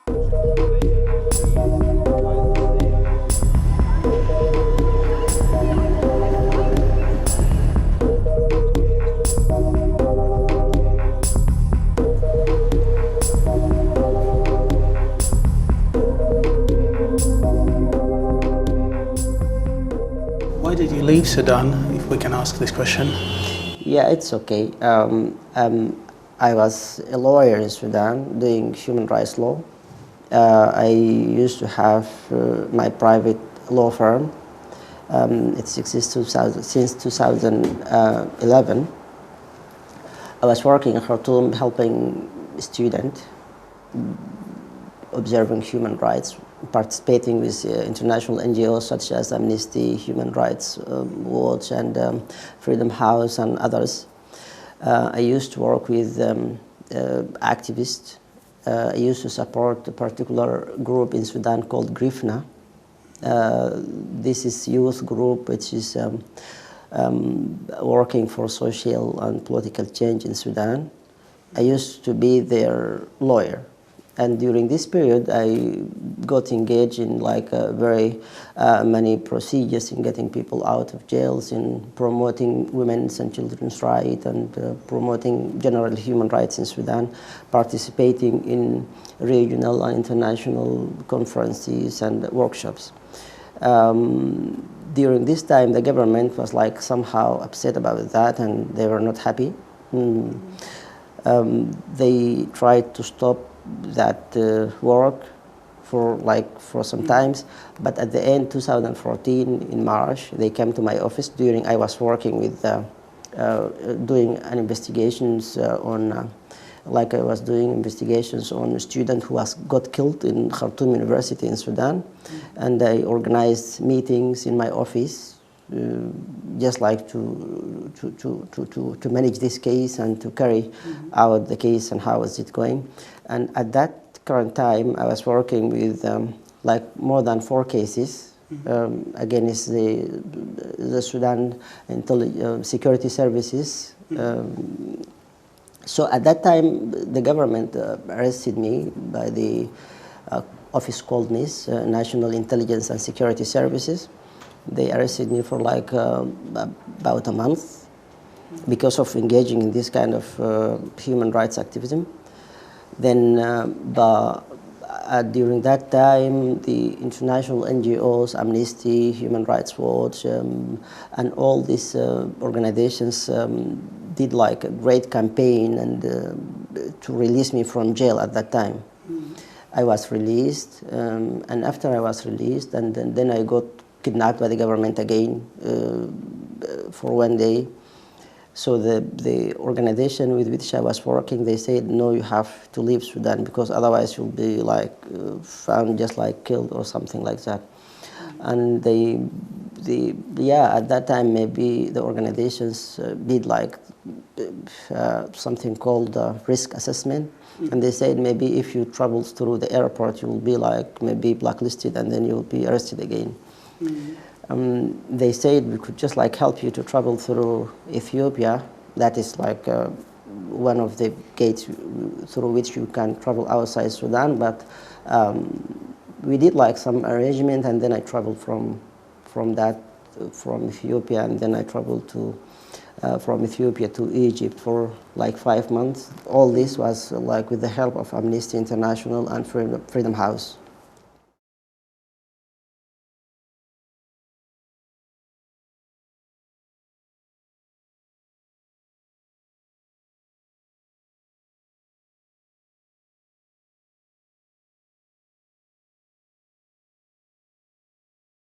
Why did you leave Sudan, if we can ask this question? Yeah, it's okay. I was a lawyer in Sudan doing human rights law. I used to have my private law firm. It exists since 2011. I was working in Khartoum helping students, observing human rights, participating with international NGOs such as Amnesty, Human Rights Watch, and Freedom House, and others. I used to work with activists. I used to support a particular group in Sudan called GRIFNA. This is youth group which is working for social and political change in Sudan. I used to be their lawyer. And during this period, I got engaged in very many procedures in getting people out of jails, in promoting women's and children's rights, and promoting general human rights in Sudan, participating in regional and international conferences and workshops. During this time, the government was somehow upset about that, and they were not happy. They tried to stop that work for some times, but at the end 2014 in March they came to my office during I was working with doing an investigations on I was doing investigations on a student who got killed in Khartoum University in Sudan, and I organized meetings in my office just to manage this case and to carry out the case and how is it going. And at that current time, I was working with more than 4 cases against the Sudan security services. So at that time, the government arrested me by the office called NIS, National Intelligence and Security Services. They arrested me for about a month because of engaging in this kind of human rights activism. Then during that time, the international NGOs, Amnesty, Human Rights Watch, and all these organizations did a great campaign and to release me from jail at that time. I was released, and after I was released, and then I got kidnapped by the government again for 1 day. So the organization with which I was working, they said, no, you have to leave Sudan because otherwise you'll be found just killed or something like that. And at that time maybe the organizations did something called risk assessment. And they said maybe if you travel through the airport, you will be maybe blacklisted and then you'll be arrested again. They said we could just help you to travel through Ethiopia. That is one of the gates through which you can travel outside Sudan. But we did some arrangement, and then I traveled from Ethiopia, and then I traveled from Ethiopia to Egypt for 5 months. All this was with the help of Amnesty International and Freedom House.